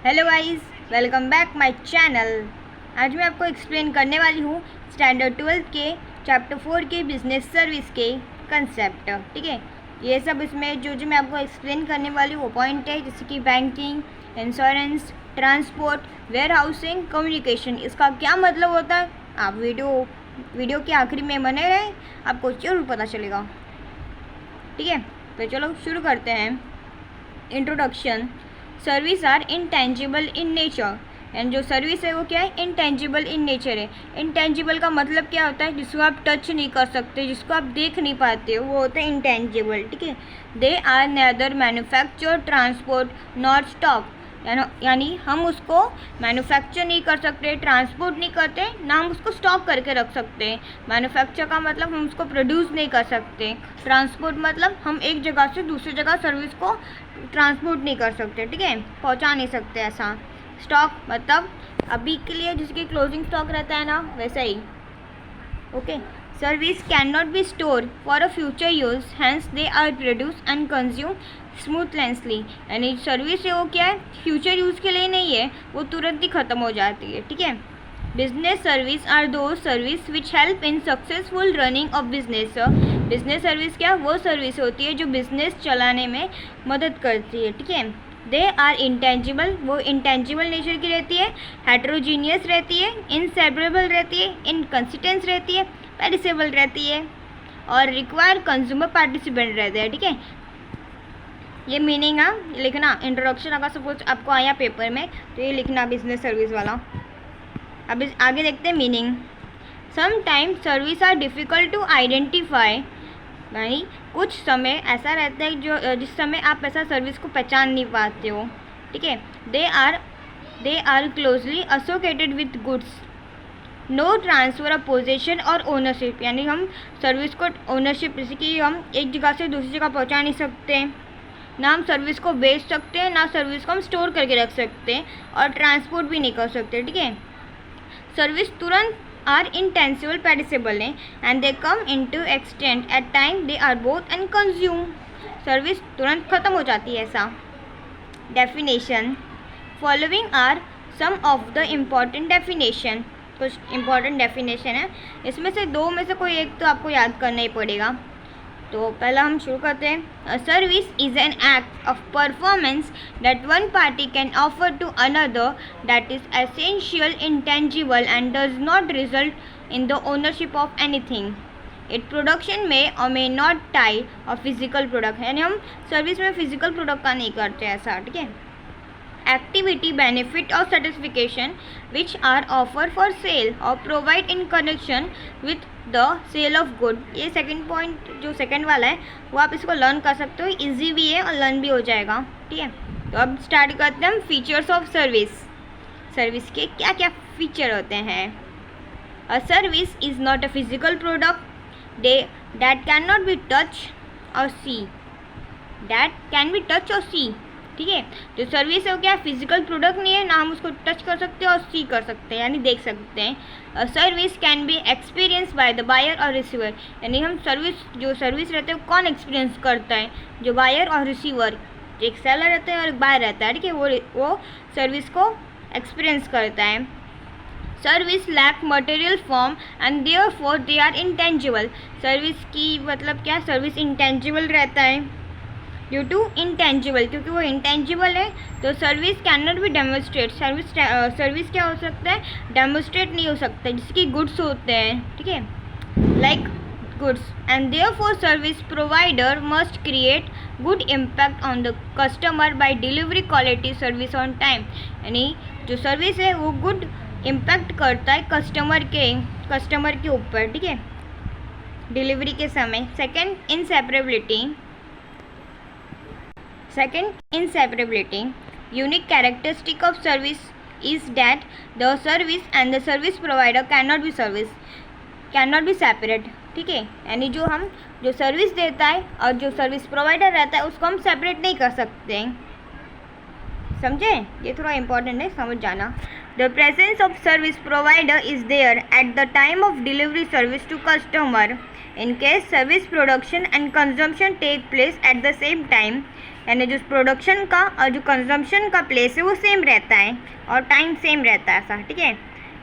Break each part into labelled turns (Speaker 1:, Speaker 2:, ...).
Speaker 1: Hello guys, welcome back my channel. आज मैं आपको एक्सप्लेन करने वाली हूँ स्टैंडर्ड 12 के चैप्टर 4 के बिजनेस सर्विस के कंसेप्ट। ठीक है, ये सब इसमें जो मैं आपको एक्सप्लेन करने वाली हूँ वो पॉइंट है, जैसे कि banking, insurance, transport, warehousing, communication. इसका क्या मतलब होता है आप वीडियो के आखिरी में बने रहें, आपको जरूर पता चलेगा। ठीक है, तो चलो शुरू करते हैं। Introduction. Service are intangible in nature. And जो सर्विस है वो क्या है? इनटेंजिबल इन नेचर है। इनटेंजिबल का मतलब क्या होता है? जिसको आप टच नहीं कर सकते, जिसको आप देख नहीं पाते हो, वो होता है इंटेंजिबल। ठीक है, they are neither manufacture, transport not stock. यानी हम उसको मैन्युफैक्चर नहीं कर सकते, ट्रांसपोर्ट नहीं करते, ना हम उसको स्टॉक करके रख सकते हैं। मैन्युफैक्चर का मतलब हम उसको प्रोड्यूस नहीं कर सकते, ट्रांसपोर्ट मतलब हम एक जगह से दूसरी जगह सर्विस को ट्रांसपोर्ट नहीं कर सकते, ठीक है, पहुंचा नहीं सकते ऐसा। स्टॉक मतलब अभी के लिए जिसकी क्लोजिंग स्टॉक रहता है ना, वैसा ही। Okay, service can not be store for a future use, hence they are produce and consume smoothlessly. यानी सर्विस है वो क्या है? फ्यूचर यूज़ के लिए नहीं है, वो तुरंत ही ख़त्म हो जाती है। ठीक है, बिजनेस सर्विस आर दो service which help in successful running of business. Business service क्या? वो सर्विस होती है जो बिजनेस चलाने में मदद करती है। ठीक है, दे आर इंटेंजिबल, वो इंटेंजिबल नेचर की रहती है, हेट्रोजीनियस रहती है, इनसेपरेबल रहती है, इनकंसिस्टेंट रहती है, पेरिसेबल रहती है और रिक्वायर कंज्यूमर पार्टिसिपेंट रहते हैं। ठीक है, ये मीनिंग लिखना। इंट्रोडक्शन अगर सपोज आपको आया पेपर में तो ये लिखना बिजनेस सर्विस वाला। अब आगे देखते हैं meaning. Sometimes service are difficult to identify. यानी कुछ समय ऐसा रहता है जो जिस समय आप ऐसा सर्विस को पहचान नहीं पाते हो। ठीक है, they are closely associated with goods, no transfer of possession or ownership. यानी हम सर्विस को ओनरशिप, जैसे कि हम एक जगह से दूसरी जगह पहुंचा नहीं सकते, ना हम सर्विस को बेच सकते हैं, ना सर्विस को हम स्टोर करके रख सकते हैं, और ट्रांसपोर्ट भी नहीं कर सकते। ठीक है, सर्विस तुरंत आर इंटेंसिबल पेरिसेबल है and they come into extend at time they are both and consume. Service तुरंत ख़त्म हो जाती है ऐसा। Definition. Following are some of the important definition. कुछ इम्पॉर्टेंट डेफिनेशन है, इसमें से दो में से कोई एक तो आपको याद करना ही पड़ेगा। तो पहला हम शुरू करते हैं। Service is an act of performance that one party can offer to another that is essential, intangible and does not result in the ownership of anything. It production may or may not tie or physical product. यानी हम service में physical product का नहीं करते ऐसा। ठीक है, activity, benefit or satisfaction which are offered for sale or provide in connection with the sale of good। ये सेकंड पॉइंट जो सेकंड वाला है वो आप इसको लर्न कर सकते हो, इजी भी है और लर्न भी हो जाएगा। ठीक है, तो अब स्टार्ट करते हैं हम फीचर्स ऑफ सर्विस। सर्विस के क्या क्या फीचर होते हैं? A service is not a physical product that can not be touch और सी। दैट कैन बी टच और सी। ठीक है, जो सर्विस है वो क्या? फिजिकल प्रोडक्ट नहीं है, ना हम उसको टच कर सकते हैं और सी कर सकते हैं, यानी देख सकते हैं। Service can be experience by the buyer or receiver. यानी हम जो सर्विस रहते हैं वो कौन एक्सपीरियंस करता है? जो बायर और रिसीवर, एक सेलर रहता है और एक बायर रहता है। ठीक है, वो सर्विस को एक्सपीरियंस करता है। Service lack material form and therefore they are intangible. Service की मतलब क्या? सर्विस इंटेंजिबल रहता है ड्यू टू इंटेंजिबल, क्योंकि वो इंटेंजिबल है तो service can not B demonstrate. Service क्या हो सकता है? डेमोस्ट्रेट नहीं हो सकता, जिसकी गुड्स होते हैं। ठीक है, like goods, and therefore service provider must create good impact on the customer bye delivery quality service on time. यानी जो सर्विस है वो गुड इम्पैक्ट करता है कस्टमर के ऊपर। ठीक है, डिलीवरी के समय। Second, inseparability. Unique characteristic of service is that the service and the service provider cannot be separate. ठीक है, यानी जो सर्विस देता है और जो सर्विस प्रोवाइडर रहता है उसको हम सेपरेट नहीं कर सकते। समझे? ये थोड़ा इम्पोर्टेंट है, समझ जाना। The presence of service provider is there at the time of delivery service to customer. In case service production and consumption take place at the same time, यानी जो प्रोडक्शन का और जो कंजम्पशन का प्लेस है वो सेम रहता है और टाइम सेम रहता है ऐसा, ठीक है।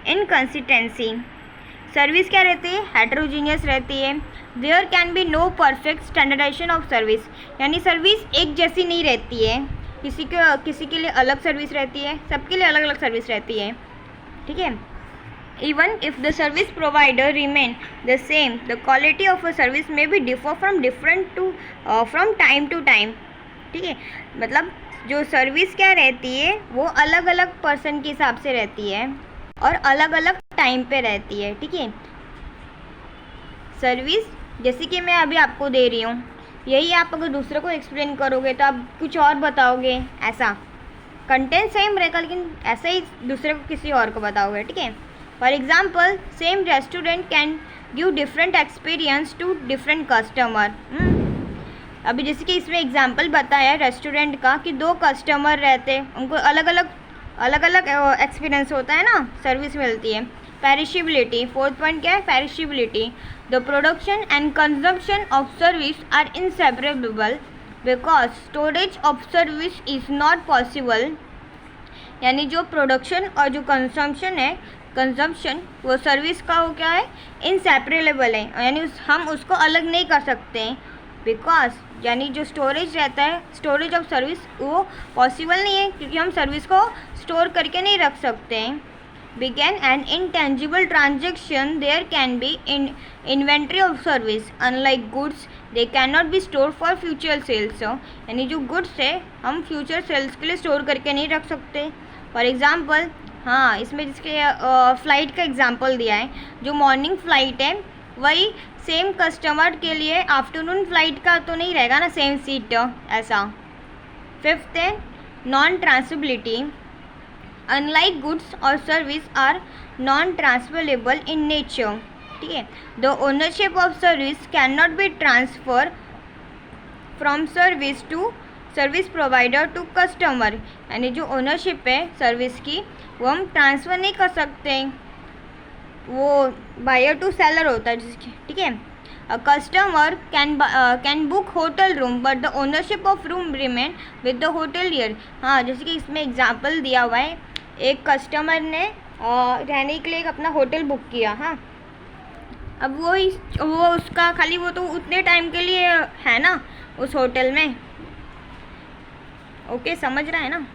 Speaker 1: इनकंसिस्टेंसी, सर्विस क्या रहती है, हेटेरोजीनियस रहती है। There can be no perfect standardization of service, यानी सर्विस एक जैसी नहीं रहती है, किसी के लिए अलग सर्विस रहती है, सबके लिए अलग अलग सर्विस रहती है, ठीक है। Even if the service provider remain the same, the quality of a service may be differ from time to time, ठीक है। मतलब जो सर्विस क्या रहती है वो अलग अलग पर्सन के हिसाब से रहती है और अलग अलग टाइम पे रहती है, ठीक है। सर्विस जैसे कि मैं अभी आपको दे रही हूँ, यही आप अगर दूसरे को एक्सप्लेन करोगे तो आप कुछ और बताओगे, ऐसा कंटेंट सेम रहेगा लेकिन ऐसा ही दूसरे को किसी और को बताओगे, ठीक है। For example same restaurant can give different experience to different customer. अभी जैसे कि इसमें एग्जाम्पल बताया रेस्टोरेंट का कि 2 कस्टमर रहते, उनको अलग अलग एक्सपीरियंस होता है ना, सर्विस मिलती है। पेरिशेबिलिटी, 4th पॉइंट क्या है, perishability. The production and consumption of service are inseparable because storage of service is not possible, यानी जो प्रोडक्शन और जो कंजम्पशन है, कंजम्पशन वो सर्विस का वो क्या है, इनसेपरेबल है, यानी हम उसको अलग नहीं कर सकते हैं। बिकॉज यानी जो स्टोरेज रहता है, स्टोरेज ऑफ सर्विस वो पॉसिबल नहीं है क्योंकि हम सर्विस को स्टोर करके नहीं रख सकते हैं। बिगेन an intangible transaction, there can be inventory of service, unlike goods they can not be store for future sales, यानी जो गुड्स है हम फ्यूचर सेल्स के लिए स्टोर करके नहीं रख सकते। फॉर एग्जाम्पल, हाँ इसमें जिसके फ़्लाइट का एग्जांपल दिया है, जो मॉर्निंग फ़्लाइट है वही सेम कस्टमर के लिए आफ्टरनून फ़्लाइट का तो नहीं रहेगा ना, सेम सीट ऐसा। 5th है non transferability, unlike goods or service are non transferable in nature, ठीक है। The ownership of service can not be transfer from service to service provider to customer, यानी जो ओनरशिप है सर्विस की वो हम ट्रांसफ़र नहीं कर सकते, वो बायर टू सेलर होता है जिसकी, ठीक है। A customer can book hotel room but the ownership of room remain with the hotelier. हाँ जैसे कि इसमें एग्जांपल दिया हुआ है, एक कस्टमर ने रहने के लिए अपना होटल बुक किया, हाँ अब वो उसका खाली वो तो उतने टाइम के लिए है ना उस होटल में, ओके समझ रहा है ना,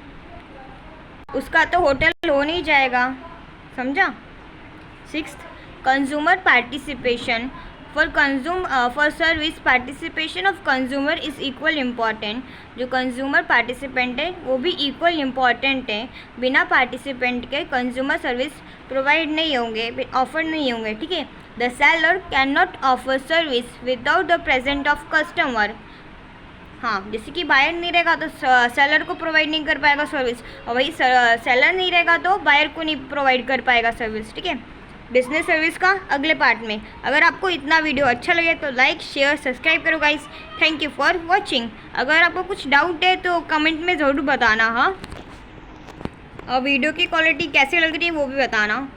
Speaker 1: उसका तो होटल हो नहीं जाएगा, समझा। 6th consumer participation, for service participation of consumer is equal important, जो कंज्यूमर पार्टिसिपेंट है वो भी इक्वल इम्पॉर्टेंट है, बिना पार्टिसिपेंट के कंज्यूमर सर्विस प्रोवाइड नहीं होंगे, ऑफर नहीं होंगे, ठीक है। The seller can not offer service without the present of customer, हाँ जैसे कि बायर नहीं रहेगा तो सेलर को प्रोवाइड नहीं कर पाएगा सर्विस, और वही सेलर नहीं रहेगा तो बायर को नहीं प्रोवाइड कर पाएगा सर्विस, ठीक है। बिजनेस सर्विस का अगले पार्ट में। अगर आपको इतना वीडियो अच्छा लगे तो लाइक शेयर सब्सक्राइब करो guys. Thank you for watching. अगर आपको कुछ डाउट है तो कमेंट में ज़रूर बताना, हाँ, और वीडियो की क्वालिटी कैसी लग रही है वो भी बताना।